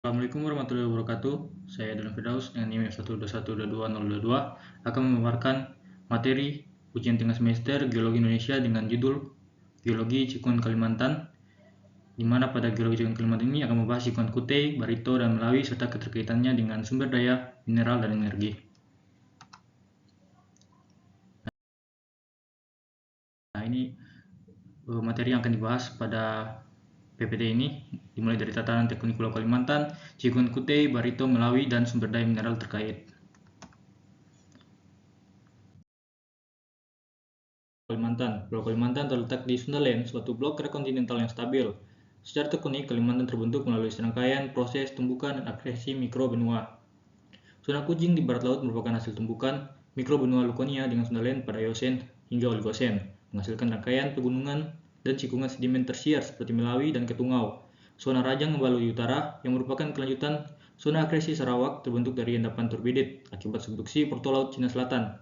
Assalamualaikum warahmatullahi wabarakatuh. Saya Donald Firdaus dengan NIM 121222022 akan memaparkan materi ujian tengah semester Geologi Indonesia dengan judul Geologi Cikuan Kalimantan, di mana pada Geologi Cikuan Kalimantan ini akan membahas Cikuan Kutei, Barito, dan Melawi serta keterkaitannya dengan sumber daya, mineral, dan energi. Nah, ini materi yang akan dibahas pada PPT ini dimulai dari tatanan tektonik Pulau Kalimantan, Cikuan Kutei, Barito, Melawi, dan sumber daya mineral terkait. Pulau Kalimantan terletak di Sundaland, suatu blok kontinental yang stabil. Secara tektonik, Kalimantan terbentuk melalui serangkaian proses tumbukan dan akresi mikrobenua. Zona Kujing di barat laut merupakan hasil tumbukan mikrobenua Luconia dengan Sundaland pada Eosen hingga Oligosen, menghasilkan rangkaian pegunungan dan cikungan sedimen tersier seperti Melawi dan Ketungau. Zona Rajang Membaluyi Utara yang merupakan kelanjutan zona akresi Sarawak terbentuk dari endapan turbidit akibat subduksi Porto Laut Cina Selatan.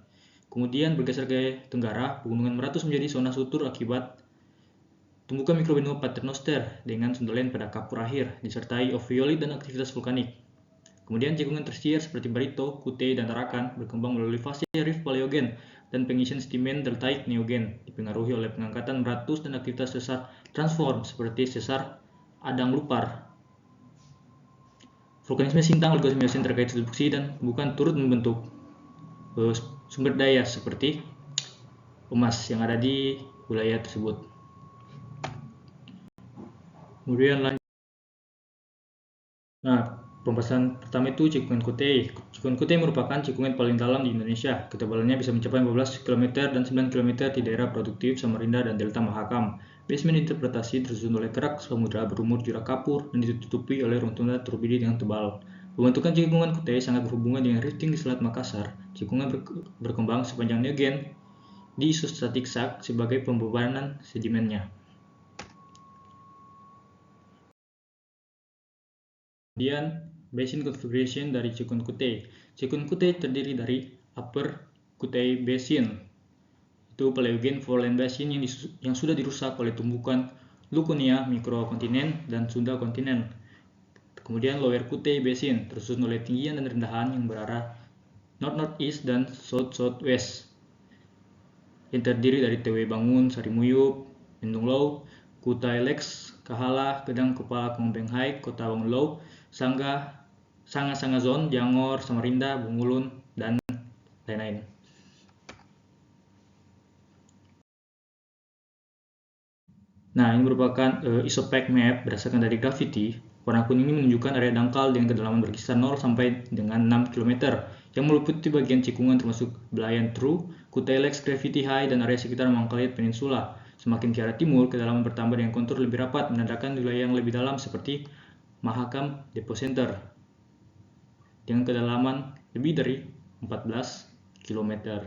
Kemudian bergeser ke tenggara, pegunungan meratus menjadi zona sutur akibat tumbukan mikrobenua Paternoster dengan Sundaland pada Kapur akhir, disertai oviolit dan aktivitas vulkanik. Kemudian cikungan tersier seperti Barito, Kutei, dan Tarakan berkembang melalui fase Rift Paleogen dan pengisian sedimen deltaik Neogen, dipengaruhi oleh pengangkatan meratus dan aktivitas sesar transform seperti sesar Adang Lupar. Vulkanisme Sintang Oligocene Miocene terkait subduksi dan bukan turut membentuk sumber daya seperti emas yang ada di wilayah tersebut. Kemudian lanjut. Pembahasan pertama itu Cikuan Kutei. Cikuan Kutei merupakan cikungan paling dalam di Indonesia. Ketebalannya bisa mencapai 15 km dan 9 km di daerah produktif Samarinda dan Delta Mahakam. Basement interpretasi tersusun oleh kerak samudra berumur Jura Kapur dan ditutupi oleh runtuhan turbidit yang tebal. Pembentukan cikungan Kutei sangat berhubungan dengan rifting di Selat Makassar. Cikungan berkembang sepanjang Neogen di isostatic sack sebagai pembebanan sedimennya. Kemudian basin configuration dari Cikuan Kutei. Cikuan Kutei terdiri dari Upper Kutei Basin, itu Paleogen Foreland Basin yang sudah dirusak oleh tumbukan Luconia mikrokontinen dan Sunda kontinen. Kemudian Lower Kutei Basin tersusun oleh tinggian dan rendahan yang berarah north-northeast dan south-southwest, yang terdiri dari Tewe Bangun, Sarimuyup, Mendung Low, Kutai Lex, Kahala, Kedang Kepala Kongbeng Hai, Kota Bangun Low, Sanga Zone, Jangor, Samarinda, Bungulun, dan lain-lain. Nah, ini merupakan isopac map berdasarkan dari gravity. Warna kuning ini menunjukkan area dangkal dengan kedalaman berkisar 0 sampai dengan 6 km yang meliputi bagian cikungan termasuk belayan True, Kutai Lex, Gravity High, dan area sekitar Mangkalait Peninsula. Semakin ke arah timur, kedalaman bertambah dengan kontur lebih rapat, menandakan wilayah yang lebih dalam seperti Mahakam Depot Center dengan kedalaman lebih dari 14 km.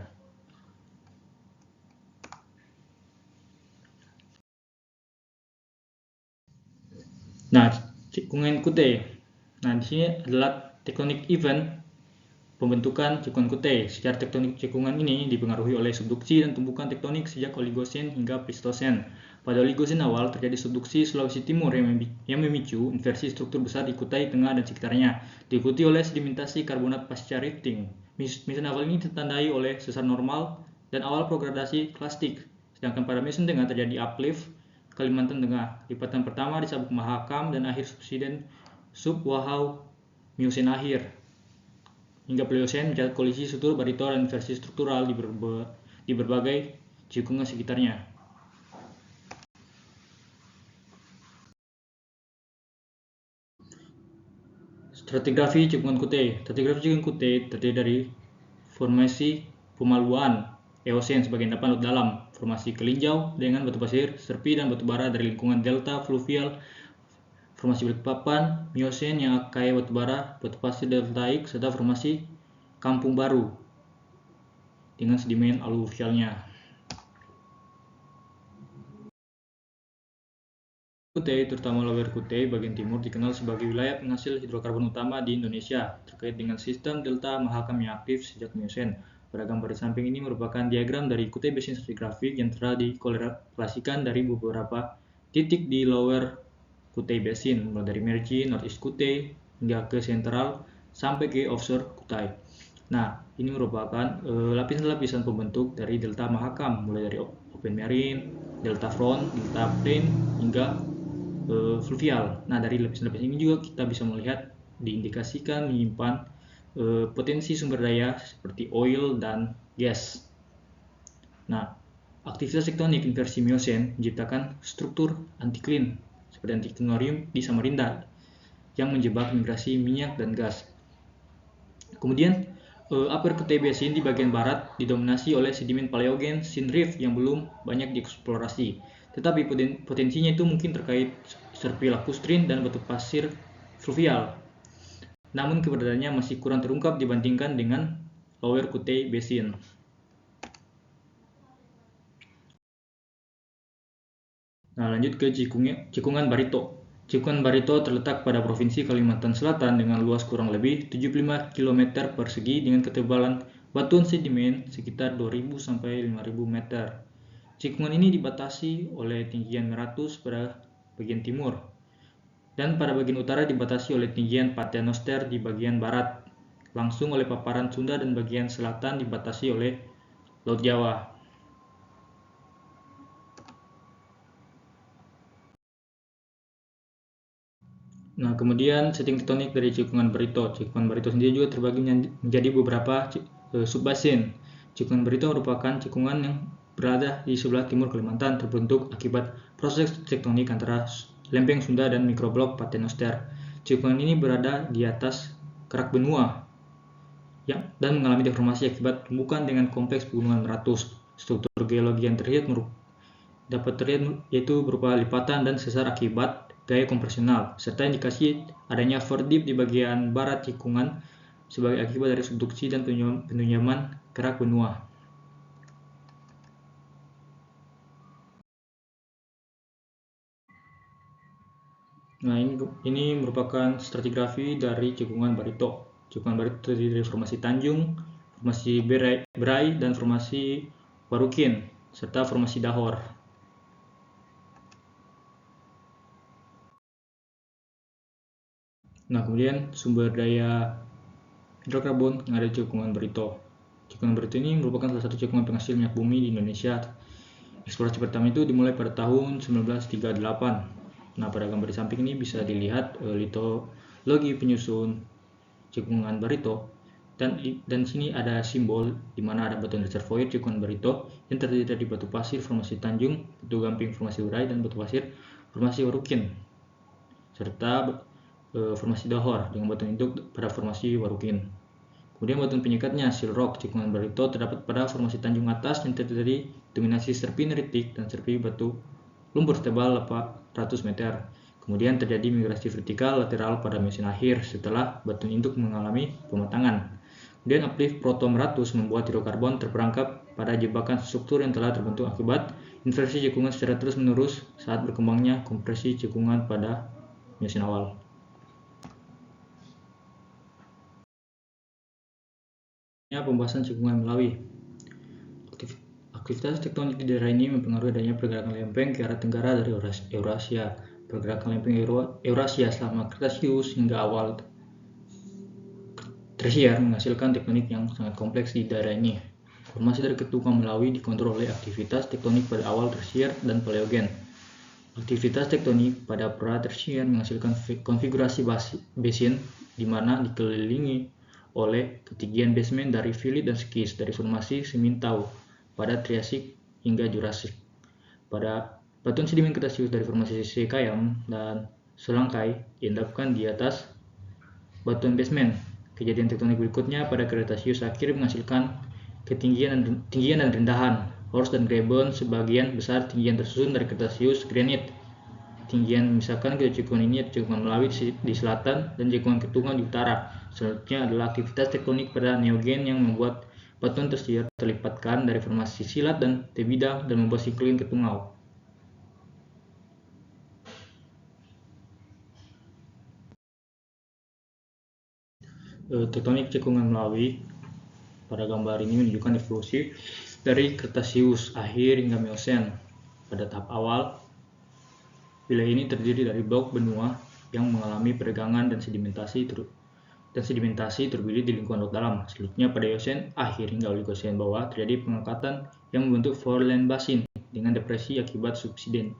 Nah, cikungan Kutei. Nah, di sini adalah tektonik event pembentukan Cikuan Kutei. Secara tektonik cikungan ini dipengaruhi oleh subduksi dan tumbukan tektonik sejak Oligosen hingga Pleistosen. Pada Oligosen awal terjadi subduksi Sulawesi Timur yang memicu inversi struktur besar di Kutai Tengah dan sekitarnya, diikuti oleh sedimentasi karbonat pasca rifting. Meson awal ini ditandai oleh sesar normal dan awal progradasi klastik. Sedangkan pada meson tengah terjadi uplift Kalimantan Tengah, lipatan pertama di Sabuk Mahakam dan akhir subsiden Sub-Wahau Miocene akhir. Hingga Pliocene mencatat kolisi sutur Barito dan inversi struktural di berbagai cikungan sekitarnya. Stratigrafi cikungan Kutei. Stratigrafi cikungan Kutei terdiri dari formasi pemaluan Eosen sebagai endapan laut dalam, formasi kelinjau dengan batu pasir, serpi dan batu bara dari lingkungan delta fluvial, formasi Balikpapan, Miocene yang kaya batu bara, batu pasir deltaik, serta formasi Kampung Baru dengan sedimen aluvialnya. Kutei, terutama Lower Kutei bagian timur, dikenal sebagai wilayah penghasil hidrokarbon utama di Indonesia, terkait dengan sistem delta Mahakam yang aktif sejak Miocene. Pada gambar di samping ini merupakan diagram dari Kutei Basin stratigraphic yang telah dikorelasikan dari beberapa titik di Lower Kutei Basin, mulai dari Mergui, Northeast Kutei, hingga ke sentral sampai ke offshore Kutai. Nah, ini merupakan lapisan-lapisan pembentuk dari delta Mahakam, mulai dari open marine, delta front, delta plain, hingga fluvial. Nah, dari lapisan-lapisan ini juga kita bisa melihat diindikasikan menyimpan potensi sumber daya seperti oil dan gas. Nah, aktivitas tektonik inversi Miocene menciptakan struktur antiklin seperti antiklinorium di Samarinda yang menjebak migrasi minyak dan gas. Kemudian Upper Kutai Basin di bagian barat didominasi oleh sedimen paleogen Shin Rift yang belum banyak dieksplorasi, tetapi potensinya itu mungkin terkait serpi lacustrin dan batu pasir fluvial. Namun keberadaannya masih kurang terungkap dibandingkan dengan Lower Kutai Basin. Nah, lanjut ke Cikungan Barito. Cikungan Barito terletak pada Provinsi Kalimantan Selatan dengan luas kurang lebih 75 km persegi dengan ketebalan batuan sedimen sekitar 2.000 sampai 5.000 meter. Cikungan ini dibatasi oleh tinggian Meratus pada bagian timur dan pada bagian utara dibatasi oleh tinggian Paternoster di bagian barat, langsung oleh paparan Sunda, dan bagian selatan dibatasi oleh Laut Jawa. Nah, kemudian setting tektonik dari Cikungan Barito. Cikungan Barito sendiri juga terbagi menjadi beberapa subbasin. Cikungan Barito merupakan cikungan yang berada di sebelah timur Kalimantan, terbentuk akibat proses tektonik antara lempeng Sunda dan mikroblok Paternoster. Cikungan ini berada di atas kerak benua dan mengalami deformasi akibat tumbukan dengan kompleks pegunungan Meratus. Struktur geologi yang dapat terlihat yaitu berupa lipatan dan sesar akibat gaya kompresional, serta indikasi adanya fault dip di bagian barat cikungan sebagai akibat dari subduksi dan penunjaman kerak benua. Nah, ini merupakan stratigrafi dari Cikungan Barito. Cikungan Barito terdiri dari formasi Tanjung, formasi Berai, dan formasi Warukin, serta formasi Dahor. Nah, kemudian sumber daya hidrokarbon yang ada di Cikungan Barito. Cikungan Barito ini merupakan salah satu cikungan penghasil minyak bumi di Indonesia. Eksplorasi pertama itu dimulai pada tahun 1938. Nah, pada gambar di samping ini bisa dilihat litologi penyusun Cikungan Barito, dan sini ada simbol di mana ada batuan reservoir Cikungan Barito yang terdiri dari batu pasir formasi Tanjung, batu gamping formasi Berai, dan batu pasir formasi Warukin, serta formasi Dahor dengan batuan induk pada formasi Warukin. Kemudian batuan penyekatnya Seal Rock Cikungan Barito terdapat pada formasi Tanjung atas yang terdiri dominasi serpi neritik dan serpi batu lumpur setebal 400 meter. Kemudian terjadi migrasi vertikal lateral pada Miocene akhir setelah batuan induk mengalami pematangan. Kemudian uplift proto-Meratus membuat hidrokarbon terperangkap pada jebakan struktur yang telah terbentuk akibat inversi cikungan secara terus-menerus saat berkembangnya kompresi cikungan pada Miocene awal. Pembahasan Cikungan Melawi. Aktivitas tektonik di daerah ini mempengaruhi adanya pergerakan lempeng ke arah tenggara dari Eurasia. Pergerakan lempeng Eurasia selama Kretasius hingga awal Tersier menghasilkan tektonik yang sangat kompleks di daerah ini. Formasi dari Ketukan Melawi dikontrol oleh aktivitas tektonik pada awal Tersier dan Paleogen. Aktivitas tektonik pada pra-Tersier menghasilkan konfigurasi basin di mana dikelilingi oleh ketinggian basement dari Filit dan Skis dari formasi Simintau pada Triasik hingga Jurassic. Pada batuan sedimen Kretasius dari formasi Sekayam dan Selangkai diendapkan di atas batuan basement. Kejadian tektonik berikutnya pada Kretasius akhir menghasilkan ketinggian dan rendahan. Horst dan Graben sebagian besar tinggian tersusun dari Kretasius granit. Tinggian misalkan ke Cikungan ini Cikungan Melawi di selatan dan Cikungan Ketungan di utara. Selanjutnya adalah aktivitas tektonik pada Neogen yang membuat batuan Tersier terlipatkan dari formasi Silat dan Tebidang dan membuat siklin Ketungau. Tektonik Cikungan Melawi pada gambar ini menunjukkan evolusi dari Kretasius akhir hingga Miocene. Pada tahap awal, wilayah ini terdiri dari blok benua yang mengalami peregangan dan sedimentasi terjadi di lingkungan laut dalam. Selanjutnya pada Eosen akhir hingga Oligocene bawah terjadi pengangkatan yang membentuk foreland basin dengan depresi akibat subsiden,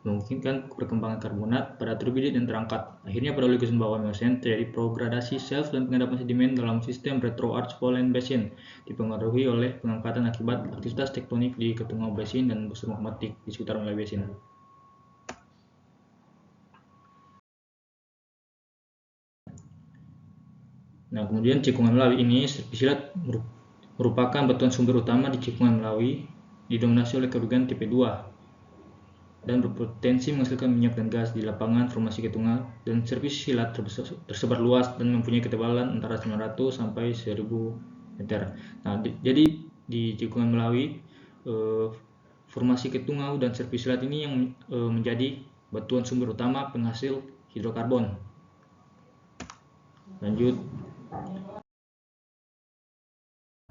memungkinkan perkembangan karbonat pada turbidit dan terangkat. Akhirnya pada Oligocene bawah Miocene terjadi progradasi shelf dan pengendapan sedimen dalam sistem retroarch foreland basin, dipengaruhi oleh pengangkatan akibat aktivitas tektonik di ketengah basin dan busur magmatik di sekitar wilayah basin. Nah, kemudian cekungan Melawi ini serpisilat merupakan batuan sumber utama di cekungan Melawi, didominasi oleh kerugian tipe 2 dan berpotensi menghasilkan minyak dan gas di lapangan formasi ketunggal, dan serpisilat tersebar luas dan mempunyai ketebalan antara 900 sampai 1000 meter. Nah, jadi di cekungan Melawi formasi ketungau dan serpisilat ini yang menjadi batuan sumber utama penghasil hidrokarbon. Lanjut.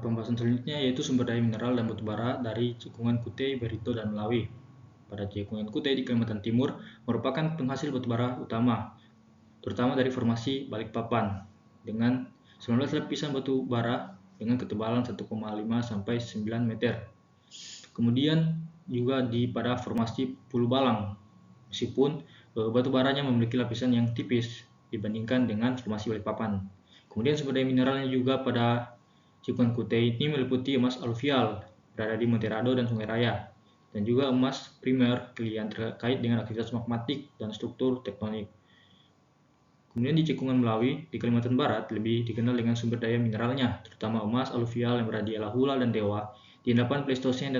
Pembahasan selanjutnya yaitu sumber daya mineral dan batu bara dari cekungan Kutei, Barito, dan Melawi. Pada cekungan Kutei di Kalimantan Timur merupakan penghasil batu bara utama, terutama dari formasi Balikpapan, dengan 19 lapisan batu bara dengan ketebalan 1,5 sampai 9 meter. Kemudian juga pada formasi Pulau Balang, meskipun batu baranya memiliki lapisan yang tipis dibandingkan dengan formasi Balikpapan. Kemudian sumber daya mineralnya juga pada cekungan Kutei ini meliputi emas aluvial berada di Monterado dan Sungai Raya, dan juga emas primer yang terkait dengan aktivitas magmatik dan struktur tektonik. Kemudian di cekungan Melawi di Kalimantan Barat lebih dikenal dengan sumber daya mineralnya, terutama emas aluvial yang berada di Alahula dan Dewa di endapan Pleistosen,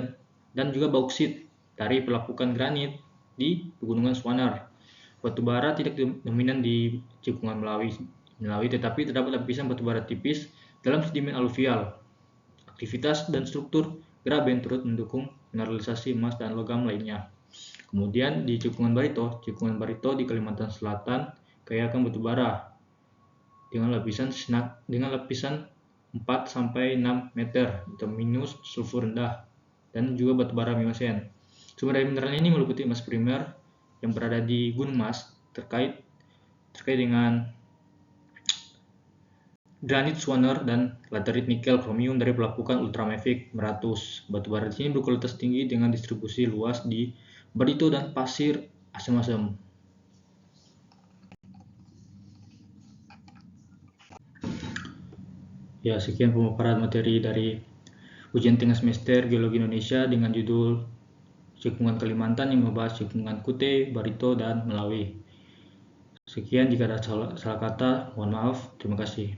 dan juga bauksit dari pelapukan granit di pegunungan Swanar. Batu bara tidak dominan di cekungan Melawi, tetapi terdapat lapisan batu bara tipis dalam sedimen aluvial. Aktivitas dan struktur graben turut mendukung mineralisasi emas dan logam lainnya. Kemudian di cekungan Barito di Kalimantan Selatan kaya akan batu bara dengan lapisan 4 sampai 6 meter minus sulfur rendah, dan juga batu bara Miocene. Sumber daya mineralnya ini meliputi emas primer yang berada di Gunung Mas terkait dengan granit Swaner dan laterit nikel kromium dari pelapukan ultramafic Meratus. Batu bara di sini berkualitas tinggi dengan distribusi luas di Barito dan pasir asam-asam. Ya, sekian pemaparan materi dari ujian tengah semester Geologi Indonesia dengan judul Cekungan Kalimantan yang membahas cekungan Kutei, Barito, dan Melawi. Sekian, jika ada salah kata, mohon maaf. Terima kasih.